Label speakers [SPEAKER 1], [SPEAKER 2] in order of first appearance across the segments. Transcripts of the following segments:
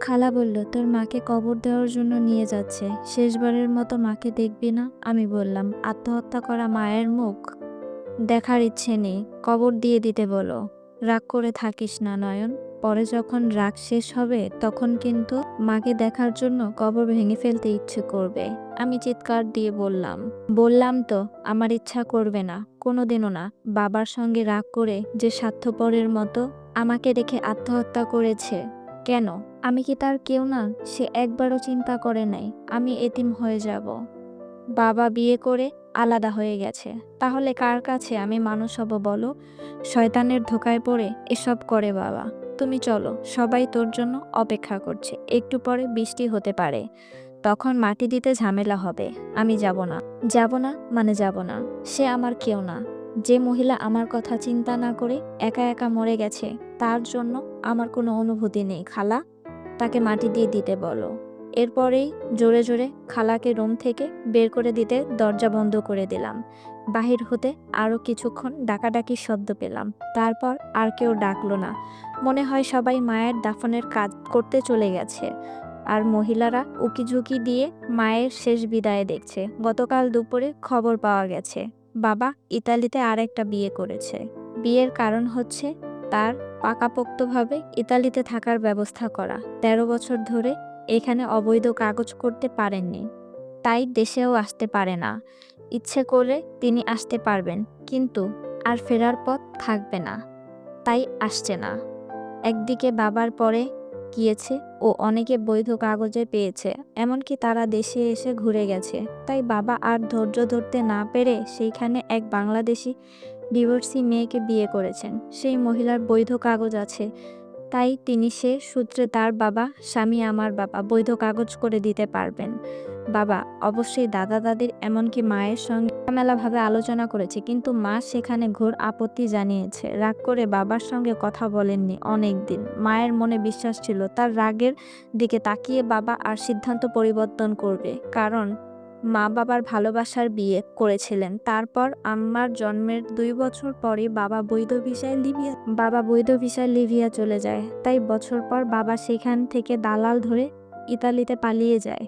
[SPEAKER 1] খালা বলল, তোর মাকে কবর দেওয়ার জন্য নিয়ে যাচ্ছে। শেষবারের মতো মাকে দেখবি না? আমি বললাম, আত্মহত্যা করা মায়ের মুখ দেখার ইচ্ছে নেই, কবর দিয়ে দিতে বলো। রাগ করে থাকিস না নয়ন, পরে যখন রাগ শেষ হবে তখন কিন্তু মাকে দেখার জন্য কবর ভেঙে ফেলতে ইচ্ছে করবে। আমি চিৎকার দিয়ে বললাম, বললাম তো আমার ইচ্ছা করবে না, কোনোদিনও না। বাবার সঙ্গে রাগ করে যে স্বার্থপরের মতো আমাকে রেখে আত্মহত্যা করেছে, কেন? আমি কি তার কেউ না? সে একবারও চিন্তা করে নাই আমি এতিম হয়ে যাব। বাবা বিয়ে করে আলাদা হয়ে গেছে, তাহলে কার কাছে আমি মানুষ হব বলো? শয়তানের ধোকায় পড়ে এসব করে বাবা। তুমি চলো, সবাই তোর জন্য অপেক্ষা করছে, একটু পরে বৃষ্টি হতে পারে, তখন মাটি দিতে ঝামেলা হবে। আমি যাব না। যাব না মানে যাব না। সে আমার কেউ না। যে মহিলা আমার কথা চিন্তা না করে একা একা মরে গেছে, তার জন্য আমার কোনো অনুভূতি নেই খালা। তাকে মাটি দিয়ে দিতে বলো। এরপরেই জোরে জোরে খালাকে রুম থেকে বের করে দিতে দরজা বন্ধ করে দিলাম। বাহির হতে আরও কিছুক্ষণ ডাকাডাকির শব্দ পেলাম, তারপর আর কেউ ডাকলো না। মনে হয় সবাই মায়ের দাফনের কাজ করতে চলে গেছে, আর মহিলারা উকিঝুঁকি দিয়ে মায়ের শেষ বিদায় দেখছে। গতকাল দুপুরে খবর পাওয়া গেছে বাবা ইতালিতে আরেকটা বিয়ে করেছে। বিয়ের কারণ হচ্ছে তার পাকাপোক্তভাবে ইতালিতে থাকার ব্যবস্থা করা। ১৩ বছর ধরে এখানে অবৈধ কাগজ করতে পারেননি, তাই দেশেও আসতে পারে না। ইচ্ছে করলে তিনি আসতে পারবেন, কিন্তু আর ফেরার পথ থাকবে না, তাই আসছে না। একদিকে বাবার পরে গিয়েছে ও অনেকে বৈধ কাগজে পেয়েছে, এমনকি তারা দেশে এসে ঘুরে গেছে। তাই বাবা আর ধৈর্য ধরতে না পেরে সেইখানে এক বাংলাদেশি ডিভোর্সি মেয়েকে বিয়ে করেছেন। সেই মহিলার বৈধ কাগজ আছে, তাই তিনি সে সূত্রে তার বাবা, স্বামী আমার বাবা, বৈধ কাগজ করে দিতে পারবেন। বাবা অবশ্যই দাদা দাদির এমনকি মায়ের সঙ্গে খোলামেলাভাবে আলোচনা করেছে, কিন্তু মা সেখানে ঘোর আপত্তি জানিয়েছে। রাগ করে বাবার সঙ্গে কথা বলেননি অনেক দিন। মায়ের মনে বিশ্বাস ছিল তার রাগের দিকে তাকিয়ে বাবা আর সিদ্ধান্ত পরিবর্তন করবে, কারণ মা বাবার ভালোবাসার বিয়ে করেছিলেন। তারপর আমার জন্মের ২ বছর পরে বাবা বৈধ ভিসায় লিবিয়া চলে যায়। তাই বছর পর বাবা সেখান থেকে দালাল ধরে ইতালিতে পালিয়ে যায়।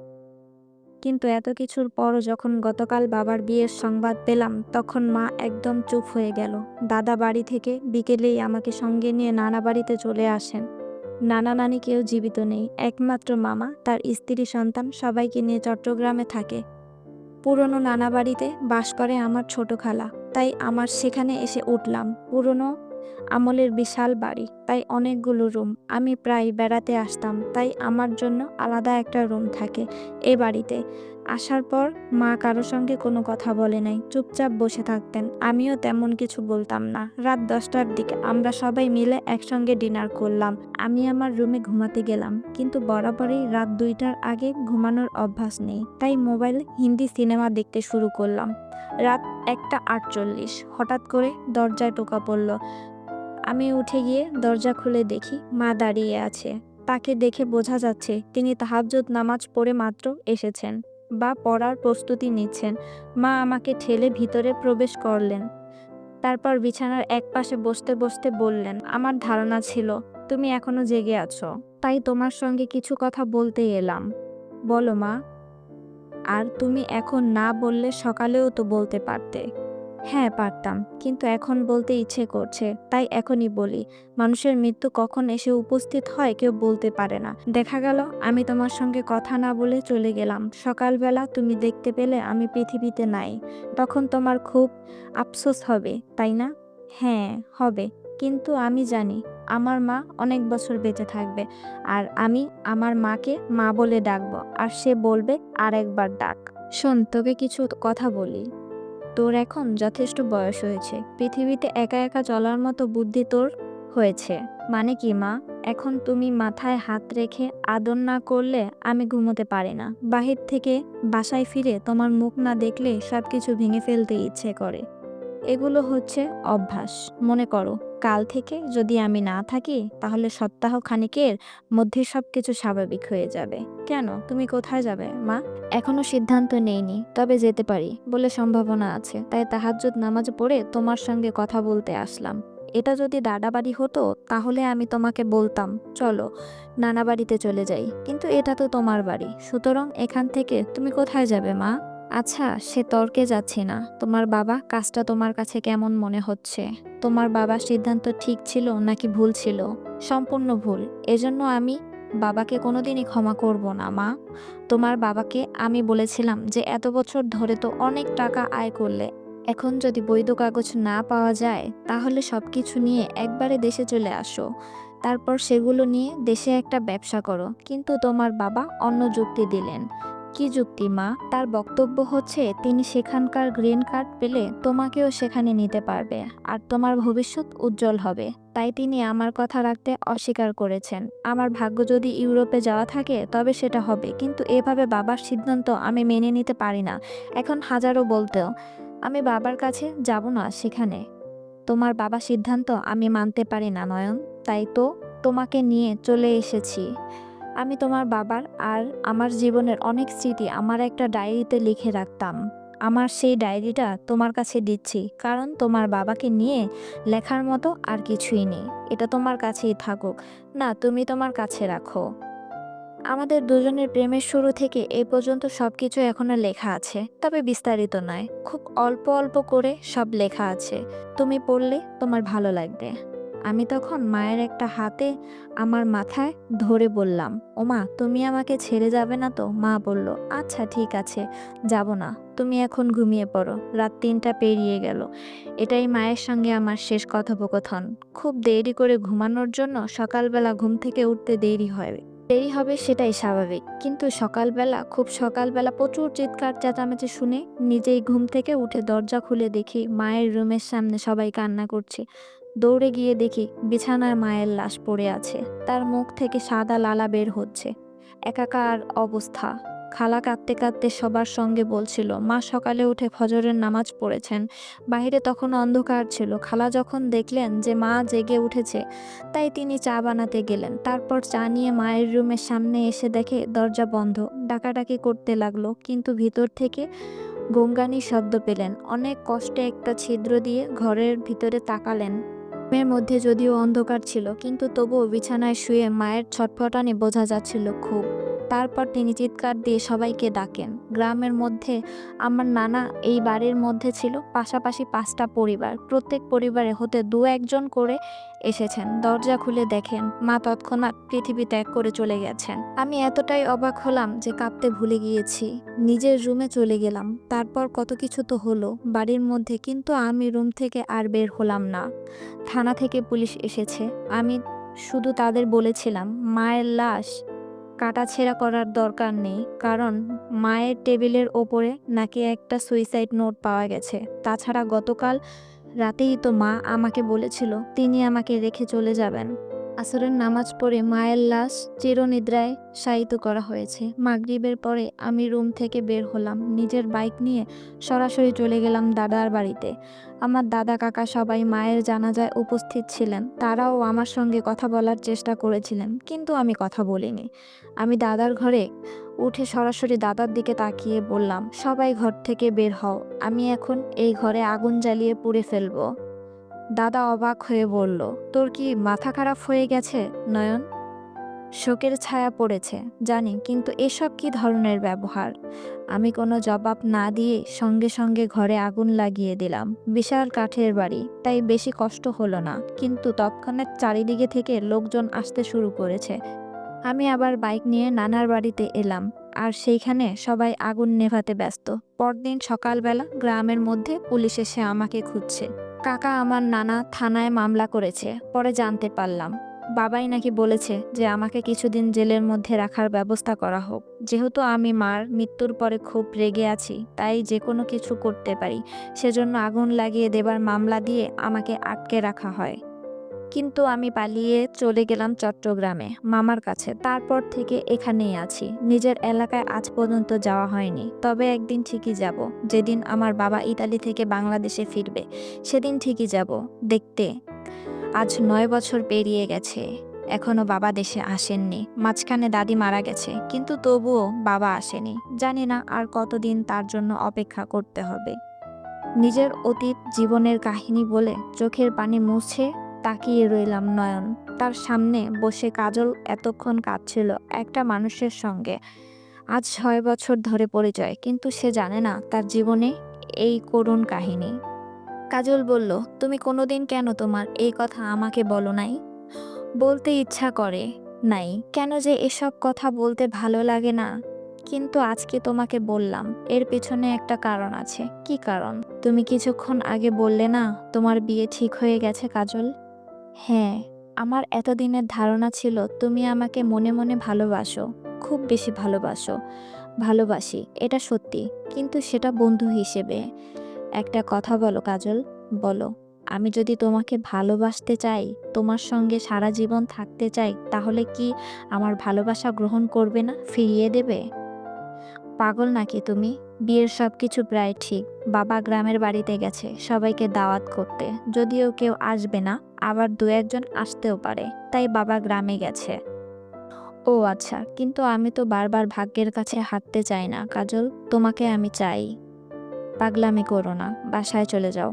[SPEAKER 1] কিন্তু এত কিছুর পরও যখন গতকাল বাবার বিয়ের সংবাদ পেলাম, তখন মা একদম চুপ হয়ে গেল। দাদা বাড়ি থেকে বিকেলেই আমাকে সঙ্গে নিয়ে নানা বাড়িতে চলে আসেন। নানা নানি কেউ জীবিত নেই, একমাত্র মামা, তার স্ত্রী, সন্তান সবাইকে নিয়ে চট্টগ্রামে থাকে। পুরনো নানা বাড়িতে বাস করে আমার ছোট খালা, তাই আমার সেখানে এসে উঠলাম। পুরনো আমলের বিশাল বাড়ি, তাই অনেকগুলো রুম। আমি প্রায় বেড়াতে আসতাম, তাই আমার জন্য আলাদা একটা রুম থাকে এ বাড়িতে। আসার পর মা কারো সঙ্গে কোনো কথা বলে নাই, চুপচাপ বসে থাকতেন। আমিও তেমন কিছু বলতাম না। রাত ১০টার দিকে আমরা সবাই মিলে একসঙ্গে ডিনার করলাম। আমি আমার রুমে ঘুমাতে গেলাম, কিন্তু বরাবরই রাত ২টার আগে ঘুমানোর অভ্যাস নেই, তাই মোবাইলে হিন্দি সিনেমা দেখতে শুরু করলাম। রাত ১টা ৪৮, হঠাৎ করে দরজায় টোকা পড়ল। আমি উঠে গিয়ে দরজা খুলে দেখি মা দাঁড়িয়ে আছে। তাকে দেখে বোঝা যাচ্ছে তিনি তাহাজ্জুদ নামাজ পড়ে মাত্র এসেছেন বা পড়ার প্রস্তুতি নিচ্ছেন। মা আমাকে ঠেলে ভিতরে প্রবেশ করলেন, তারপর বিছানার একপাশে বসতে বসতে বললেন, আমার ধারণা ছিল তুমি এখনো জেগে আছো, তাই তোমার সঙ্গে কিছু কথা বলতে এলাম। বলো মা। আর তুমি এখন না বললে সকালেও তো বলতে পারতে। হ্যাঁ পারতাম, কিন্তু এখন বলতে ইচ্ছে করছে, তাই এখনই বলি। মানুষের মৃত্যু কখন এসে উপস্থিত হয় কেউ বলতে পারে না। দেখা গেল আমি তোমার সঙ্গে কথা না বলে চলে গেলাম, সকালবেলা তুমি দেখতে পেলে আমি পৃথিবীতে নাই, তখন তোমার খুব আফসোস হবে, তাই না? হ্যাঁ হবে, কিন্তু আমি জানি আমার মা অনেক বছর বেঁচে থাকবে, আর আমি আমার মাকে মা বলে ডাকবো, আর সে বলবে আর একবার ডাক। শোন, তোকে কিছু কথা বলি। তোর এখন যথেষ্ট বয়স হয়েছে, পৃথিবীতে একা একা চলার মতো বুদ্ধি তোর হয়েছে। মানে কি মা? এখন তুমি মাথায় হাত রেখে আদর না করলে আমি ঘুমোতে পারি না। বাহির থেকে বাসায় ফিরে তোমার মুখ না দেখলে সবকিছু ভেঙে ফেলতে ইচ্ছে করে। এগুলো হচ্ছে অভ্যাস। মনে করো, কাল থেকে যদি আমি না থাকি, তাহলে সপ্তাহ খানিকের মধ্যে সবকিছু স্বাভাবিক হয়ে যাবে। কেন, তুমি কোথায় যাবে মা? এখনো সিদ্ধান্ত নেইনি, তবে যেতে পারি বলে সম্ভাবনা আছে, তাই তাহাজ্জুদ নামাজ পড়ে তোমার সঙ্গে কথা বলতে আসলাম। এটা যদি দাদা বাড়ি হতো তাহলে আমি তোমাকে বলতাম চলো নানা বাড়িতে চলে যাই, কিন্তু এটা তো তোমার বাড়ি, সুতরাং এখান থেকে তুমি কোথায় যাবে মা? আচ্ছা, সে তর্কে যাচ্ছি না। তোমার বাবা কাজটা তোমার কাছে কেমন মনে হচ্ছে? তোমার বাবার সিদ্ধান্ত ঠিক ছিল নাকি ভুল ছিল? সম্পূর্ণ ভুল। এজন্য আমি বাবাকে কোনোদিনই ক্ষমা করব না মা। তোমার বাবাকে আমি বলেছিলাম যে এত বছর ধরে তো অনেক টাকা আয় করলে, এখন যদি বৈধ কাগজ না পাওয়া যায় তাহলে সবকিছু নিয়ে একবারে দেশে চলে আসো, তারপর সেগুলো নিয়ে দেশে একটা ব্যবসা করো। কিন্তু তোমার বাবা অন্য যুক্তি দিলেন। কি যুক্তি মা? তার বক্তব্য হচ্ছে তিনি সেখানকার গ্রিন কার্ড পেলে তোমাকেও সেখানে নিতে পারবে আর তোমার ভবিষ্যৎ উজ্জ্বল হবে। তাই তিনি আমার কথা রাখতে অস্বীকার করেছেন। আমার ভাগ্য যদি ইউরোপে যাওয়া থাকে তবে সেটা হবে, কিন্তু এভাবে বাবার সিদ্ধান্ত আমি মেনে নিতে পারি না। এখন হাজারো বলতেও আমি বাবার কাছে যাব না সেখানে। তোমার বাবার সিদ্ধান্ত আমি মানতে পারি না নয়ন, তাই তো তোমাকে নিয়ে চলে এসেছি। আমি তোমার বাবার আর আমার জীবনের অনেক স্মৃতি আমার একটা ডায়েরিতে লিখে রাখতাম। আমার সেই ডায়েরিটা তোমার কাছে দিচ্ছি, কারণ তোমার বাবাকে নিয়ে লেখার মতো আর কিছুই নেই। এটা তোমার কাছেই থাকুক। না, তুমি তোমার কাছে রাখো। আমাদের দুজনের প্রেমের শুরু থেকে এই পর্যন্ত সবকিছু এখনো লেখা আছে, তবে বিস্তারিত নয়, খুব অল্প অল্প করে সব লেখা আছে। তুমি পড়লে তোমার ভালো লাগবে। আমি তখন মায়ের একটা হাতে আমার মাথায় ধরে বললাম, ওমা তুমি আমাকে ছেড়ে যাবে না তো? মা বলল, আচ্ছা ঠিক আছে, যাব না, তুমি এখন ঘুমিয়ে পড়ো, রাত ৩টা পেরিয়ে গেল। এটাই মায়ের সঙ্গে আমার শেষ কথোপকথন। খুব দেরি করে ঘুমানোর জন্য সকালবেলা ঘুম থেকে উঠতে দেরি হয়, দেরি হবে সেটাই স্বাভাবিক, কিন্তু খুব সকালবেলা প্রচুর চিৎকার চেঁচামেচি শুনে নিজেই ঘুম থেকে উঠে দরজা খুলে দেখি মায়ের রুমের সামনে সবাই কান্না করছে। দৌড়ে গিয়ে দেখি বিছানায় মায়ের লাশ পড়ে আছে, তার মুখ থেকে সাদা লালা বের হচ্ছে, একাকার অবস্থা। খালা কাঁদতে কাঁদতে সবার সঙ্গে বলছিল মা সকালে উঠে ফজরের নামাজ পড়েছেন। বাইরে তখন অন্ধকার ছিল। খালা যখন দেখলেন যে মা জেগে উঠেছে, তাই তিনি চা বানাতে গেলেন। তারপর চা নিয়ে মায়ের রুমের সামনে এসে দেখে দরজা বন্ধ। ডাকাডাকি করতে লাগলো, কিন্তু ভিতর থেকে গোঙানির শব্দ পেলেন। অনেক কষ্টে একটা ছিদ্র দিয়ে ঘরের ভিতরে তাকালেন। রুমের মধ্যে যদিও অন্ধকার ছিল, কিন্তু তবুও বিছানায় শুয়ে মায়ের ছটফটানি বোঝা যাচ্ছিল খুব। তারপর তিনি চিৎকার দিয়ে সবাইকে ডাকেন। গ্রামের মধ্যে আমার নানা এই বাড়ির মধ্যে ছিল পাশাপাশি 5টা পরিবার। প্রত্যেক পরিবারে হতে 2-1 জন করে এসেছেন। দরজা খুলে দেখেন মা তৎক্ষণাৎ পৃথিবী ত্যাগ করে চলে গেছেন। আমি এতটাই অবাক হলাম যে কাঁদতে ভুলে গিয়েছি। নিজের রুমে চলে গেলাম। তারপর কত কিছু তো হলো বাড়ির মধ্যে, কিন্তু আমি রুম থেকে আর বের হলাম না। থানা থেকে পুলিশ এসেছে। আমি শুধু তাদের বলেছিলাম মায়ের লাশ কাটাছেঁড়া করার দরকার নেই, কারণ মায়ের টেবিলের ওপরে নাকি একটা সুইসাইড নোট পাওয়া গেছে। তাছাড়া গতকাল রাতেই তো মা আমাকে বলেছিল তিনি আমাকে রেখে চলে যাবেন। আসরের নামাজ পড়ে মায়ের লাশ চিরনিদ্রায় শায়িত করা হয়েছে। মাগরিবের পরে আমি রুম থেকে বের হলাম। নিজের বাইক নিয়ে সরাসরি চলে গেলাম দাদার বাড়িতে। আমার দাদা কাকা সবাই মায়ের জানাজায় উপস্থিত ছিলেন। তারাও আমার সঙ্গে কথা বলার চেষ্টা করেছিলেন, কিন্তু আমি কথা বলিনি। আমি দাদার ঘরে উঠে সরাসরি দাদার দিকে তাকিয়ে বললাম, সবাই ঘর থেকে বের হও, আমি এখন এই ঘরে আগুন জ্বালিয়ে পুড়ে ফেলবো। দাদা অবাক হয়ে বলল, তোর কি মাথা খারাপ হয়ে গেছে নয়ন? শোকের ছায়া পড়েছে জানি, কিন্তু এসব কি ধরনের ব্যবহার? আমি কোনো জবাব না দিয়ে সঙ্গে সঙ্গে ঘরে আগুন লাগিয়ে দিলাম। বিশাল কাঠের বাড়ি, তাই বেশি কষ্ট হলো না, কিন্তু তৎক্ষণাৎ চারিদিকে থেকে লোকজন আসতে শুরু করেছে। আমি আবার বাইক নিয়ে নানার বাড়িতে এলাম, আর সেইখানে সবাই আগুন নেভাতে ব্যস্ত। পরদিন সকালবেলা গ্রামের মধ্যে পুলিশ এসে আমাকে খুঁজছে। কাকা আমার নানা থানায় মামলা করেছে, পরে জানতে পারলাম। বাবাই নাকি বলেছে যে আমাকে কিছুদিন জেলের মধ্যে রাখার ব্যবস্থা করা হোক। যেহেতু আমি মার মৃত্যুর পরে খুব রেগে আছি, তাই যে কোনো কিছু করতে পারি, সেজন্য আগুন লাগিয়ে দেবার মামলা দিয়ে আমাকে আটকে রাখা হয়। কিন্তু আমি পালিয়ে চলে গেলাম চট্টগ্রামে মামার কাছে। তারপর থেকে এখানেই আছি। নিজের এলাকায় আজ পর্যন্ত যাওয়া হয়নি, তবে একদিন ঠিকই যাব। যেদিন আমার বাবা ইতালি থেকে বাংলাদেশে ফিরবে সেদিন ঠিকই যাব দেখতে। আজ 9 বছর পেরিয়ে গেছে, এখনো বাবা দেশে আসেননি। মাঝখানে দাদি মারা গেছে, কিন্তু তবুও বাবা আসেনি। জানি না আর কতদিন তার জন্য অপেক্ষা করতে হবে। নিজের অতীত জীবনের কাহিনী বলে চোখের পানি মুছে তাকিয়ে রইলাম নয়ন। তার সামনে বসে কাজল এতক্ষণ কাঁদছিল একটা মানুষের সঙ্গে। আজ ৬ বছর ধরে পরিচয়, কিন্তু সে জানে না তার জীবনে এই করুণ কাহিনী। কাজল বলল, তুমি কোনোদিন কেন তোমার এই কথা আমাকে বলো নাই? বলতে ইচ্ছা করে নাই, কেন যে এসব কথা বলতে ভালো লাগে না। কিন্তু আজকে তোমাকে বললাম, এর পেছনে একটা কারণ আছে। কি কারণ? তুমি কিছুক্ষণ আগে বললে না তোমার বিয়ে ঠিক হয়ে গেছে কাজল। হ্যাঁ, আমার এতদিনের ধারণা ছিল তুমি আমাকে মনে মনে ভালোবাসো, খুব বেশি ভালোবাসো। ভালোবাসি, এটা সত্যি, কিন্তু সেটা বন্ধু হিসেবে। একটা কথা বলো কাজল, বলো, আমি যদি তোমাকে ভালোবাসতে চাই, তোমার সঙ্গে সারা জীবন থাকতে চাই, তাহলে কি আমার ভালোবাসা গ্রহণ করবে না, ফিরিয়ে দেবে? পাগল নাকি তুমি? বিয়ের সবকিছু প্রায় ঠিক। বাবা গ্রামের বাড়িতে গেছে সবাইকে দাওয়াত করতে, যদিও কেউ আসবে না, আবার দু একজন আসতেও পারে, তাই বাবা গ্রামে গেছে। ও আচ্ছা, কিন্তু আমি তো বারবার ভাগ্যের কাছে হাঁটতে চাই না কাজল, তোমাকে আমি চাই। পাগলামি করো না, বাসায় চলে যাও।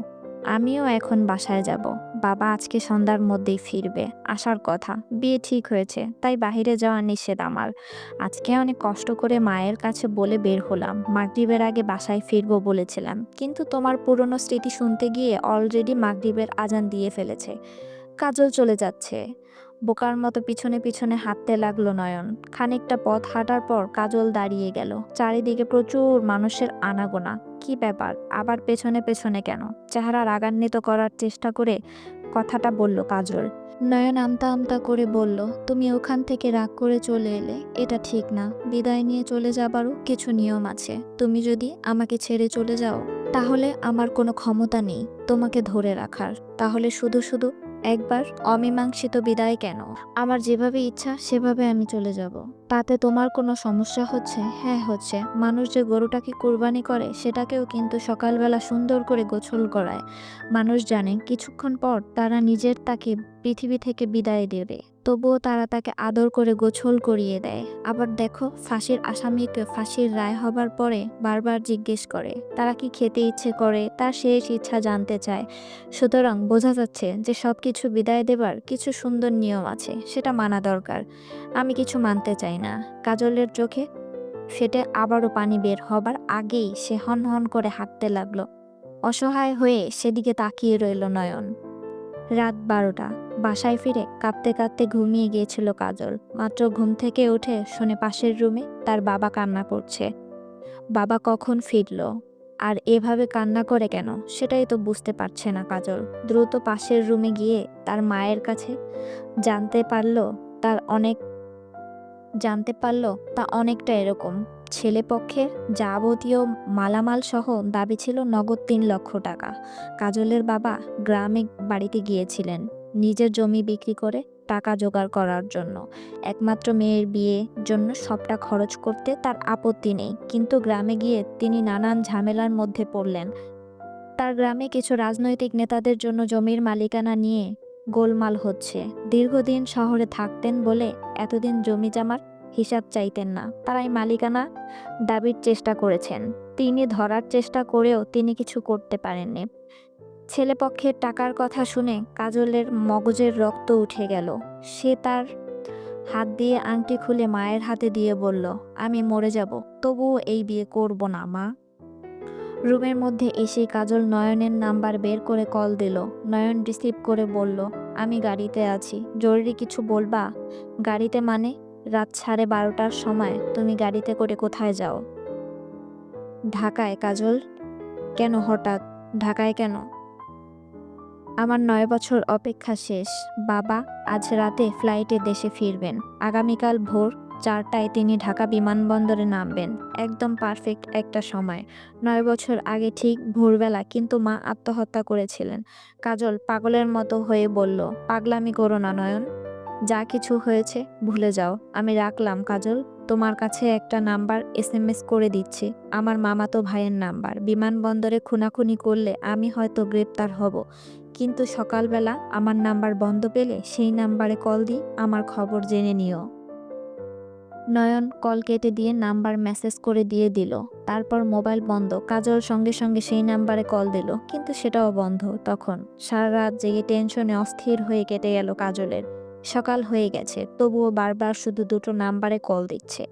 [SPEAKER 1] আমিও এখন বাসায় যাব। বাবা আজকে সন্ধ্যার মধ্যেই ফিরবে, আসার কথা। বিয়ে ঠিক হয়েছে, তাই বাহিরে যাওয়া নিষেধ আমার। আজকে অনেক কষ্ট করে মায়ের কাছে বলে বের হলাম, মাগরিবের আগে বাসায় ফিরবো বলেছিলাম, কিন্তু তোমার পুরনো স্মৃতি শুনতে গিয়ে অলরেডি মাগরিবের আজান দিয়ে ফেলেছে। কাজল চলে যাচ্ছে। বোকার মতো পিছনে পিছনে হাঁটতে লাগলো নয়ন। খানিকটা পথ হাঁটার পর কাজল দাঁড়িয়ে গেল। চারিদিকে প্রচুর মানুষের আনাগোনা। কি ব্যাপার, আবার পেছনে পেছনে কেন? চেহারা রাগান্বিত করার চেষ্টা করে কথাটা বলল কাজল। নয়ন আমতা আমতা করে বলল, তুমি ওখান থেকে রাগ করে চলে এলে, এটা ঠিক না। বিদায় নিয়ে চলে যাবারও কিছু নিয়ম আছে। তুমি যদি আমাকে ছেড়ে চলে যাও, তাহলে আমার কোনো ক্ষমতা নেই তোমাকে ধরে রাখার। তাহলে শুধু শুধু একবার অমীমাংসিত বিদায় কেন? আমার যেভাবে ইচ্ছা সেভাবে আমি চলে যাব। তাতে তোমার কোনো সমস্যা হচ্ছে? হ্যাঁ হচ্ছে। মানুষ যে গরুটাকে কুরবানি করে, সেটাকেও কিন্তু সকালবেলা সুন্দর করে গোসল করায়। মানুষ জানে কিছুক্ষণ পর তারা নিজের তাকে পৃথিবী থেকে বিদায় দেবে, তবুও তারা তাকে আদর করে গোসল করিয়ে দেয়। আবার দেখো, ফাঁসির আসামিকে ফাঁসির রায় হবার পরে বারবার জিজ্ঞেস করে তারা কি খেতে ইচ্ছে করে, তার শেষ ইচ্ছা জানতে চায়। সুতরাং বোঝা যাচ্ছে যে সবকিছু বিদায় দেবার কিছু সুন্দর নিয়ম আছে, সেটা মানা দরকার। আমি কিছু মানতে চাই না। কাজলের চোখে ফেটে আবারও পানি বের হবার আগেই সে হন হন করে হাঁটতে লাগলো। অসহায় হয়ে সেদিকে তাকিয়ে রইল নয়ন। রাত 12টা। বাসায় ফিরে কাঁদতে কাঁদতে ঘুমিয়ে গিয়েছিল কাজল। মাত্র ঘুম থেকে উঠে শোনে পাশের রুমে তার বাবা কান্না করছে। বাবা কখন ফিরল, আর এভাবে কান্না করে কেন, সেটাই তো বুঝতে পারছে না কাজল। দ্রুত পাশের রুমে গিয়ে তার মায়ের কাছে জানতে পারল তার অনেক জানতে পারল তা অনেকটা এরকম। ছেলেপক্ষের যাবতীয় মালামাল সহ দাবি ছিল নগদ ৩ লক্ষ টাকা। কাজলের বাবা গ্রামে বাড়িতে গিয়েছিলেন নিজের জমি বিক্রি করে টাকা জোগাড় করার জন্য। একমাত্র মেয়ের বিয়ের জন্য সবটা খরচ করতে তার আপত্তি নেই, কিন্তু গ্রামে গিয়ে তিনি নানান ঝামেলার মধ্যে পড়লেন। তার গ্রামে কিছু রাজনৈতিক নেতাদের জন্য জমির মালিকানা নিয়ে গোলমাল হচ্ছে। দীর্ঘদিন শহরে থাকতেন বলে এতদিন জমি জমার হিসাব চাইতেন না। তারাই মালিকানা দাবির চেষ্টা করেছেন। তিনি ধরার চেষ্টা করেও তিনি কিছু করতে পারেননি। ছেলেপক্ষের টাকার কথা শুনে কাজলের মগজের রক্ত উঠে গেল। সে তার হাত দিয়ে আংটি খুলে মায়ের হাতে দিয়ে বলল, আমি মরে যাব, তবুও এই বিয়ে করব না মা। রুমের মধ্যে এসেই কাজল নয়নের নাম্বার বের করে কল দিল। নয়ন রিসিভ করে বলল, আমি গাড়িতে আছি, জরুরি কিছু বলবা? গাড়িতে মানে? রাত 12:30টার সময় তুমি গাড়িতে করে কোথায় যাও? ঢাকায়। কাজল, কেন হঠাৎ ঢাকায় কেন? আমার ৯ বছর অপেক্ষা শেষ। বাবা আজ রাতে ফ্লাইটে দেশে ফিরবেন। আগামীকাল ভোর 4টায় তিনি ঢাকা বিমানবন্দরে নামবেন। একদম পারফেক্ট একটা সময়। ৯ বছর আগে ঠিক ভোরবেলা কিন্তু মা আত্মহত্যা করেছিলেন। কাজল পাগলের মতো হয়ে বলল, পাগলামি করো না নয়ন। যা কিছু হয়েছে ভুলে যাও। আমি রাখলাম কাজল। তোমার কাছে একটা নাম্বার SMS করে দিচ্ছি, আমার মামাতো ভাইয়ের নাম্বার। বিমানবন্দরে খুনাখুনি করলে আমি হয়তো গ্রেপ্তার হব, কিন্তু সকালবেলা আমার নাম্বার বন্ধ পেলে সেই নাম্বারে কল দিয়ে আমার খবর জেনে নিও। নয়ন কল কেটে দিয়ে নাম্বার মেসেজ করে দিয়ে দিল। তারপর মোবাইল বন্ধ। কাজল সঙ্গে সঙ্গে সেই নাম্বারে কল দিল, কিন্তু সেটাও বন্ধ। তখন সারা রাত জেগে টেনশনে অস্থির হয়ে কেটে গেল কাজলের। সকাল হয়ে গেছে, তবুও বারবার শুধু দুটো নাম্বারে কল দিচ্ছে।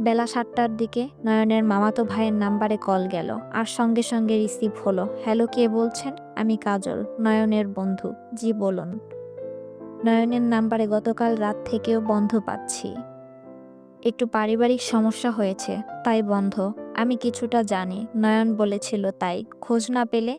[SPEAKER 1] বেলা 7টার দিকে নয়নের মামাতো ভাইয়ের নাম্বারে কল গেল, আর সঙ্গে সঙ্গে রিসিভ হলো। হ্যালো, কে বলছেন? আমি কাজল, নয়নের বন্ধু। জি বলুন। নয়নের নাম্বারে গতকাল রাত থেকেও বন্ধ পাচ্ছি। একটু পারিবারিক সমস্যা হয়েছে, তাই বন্ধ। আমি কিছুটা জানি, নয়ন বলেছিল তাই। খোঁজ না পেলে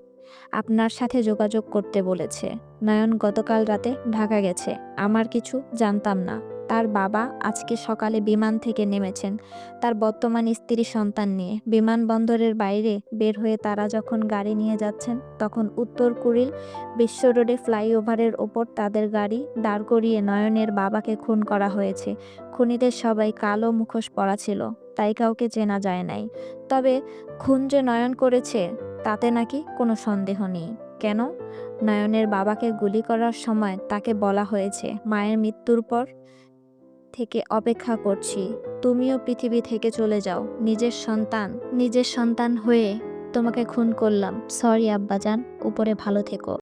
[SPEAKER 1] আপনার সাথে যোগাযোগ করতে বলেছে। নয়ন গতকাল রাতে ঢাকা গেছে, আমার কিছু জানতাম না। তার বাবা আজকে সকালে বিমান থেকে নেমেছেন তার বর্তমান স্ত্রী সন্তান নিয়ে। বিমানবন্দরের বাইরে বের হয়ে তারা যখন গাড়ি নিয়ে যাচ্ছেন, তখন উত্তর কুড়িল বিশ্ব রোডে ফ্লাইওভারের ওপর তাদের গাড়ি দাঁড় করিয়ে নয়নের বাবাকে খুন করা হয়েছে। খুনিদের সবাই কালো মুখোশ পরা ছিল, তাই কাউকে চেনা যায় নাই। তবে খুন যে নয়ন করেছে তাতে নাকি কোনো সন্দেহ নেই। কেন? নয়নের বাবাকে গুলি করার সময় তাকে বলা হয়েছে, মায়ের মৃত্যুর পর থেকে অপেক্ষা করছি, তুমিও পৃথিবী থেকে চলে যাও। নিজের সন্তান হয়ে তোমাকে খুন করলাম। সরি আব্বাজান, উপরে ভালো থেকো।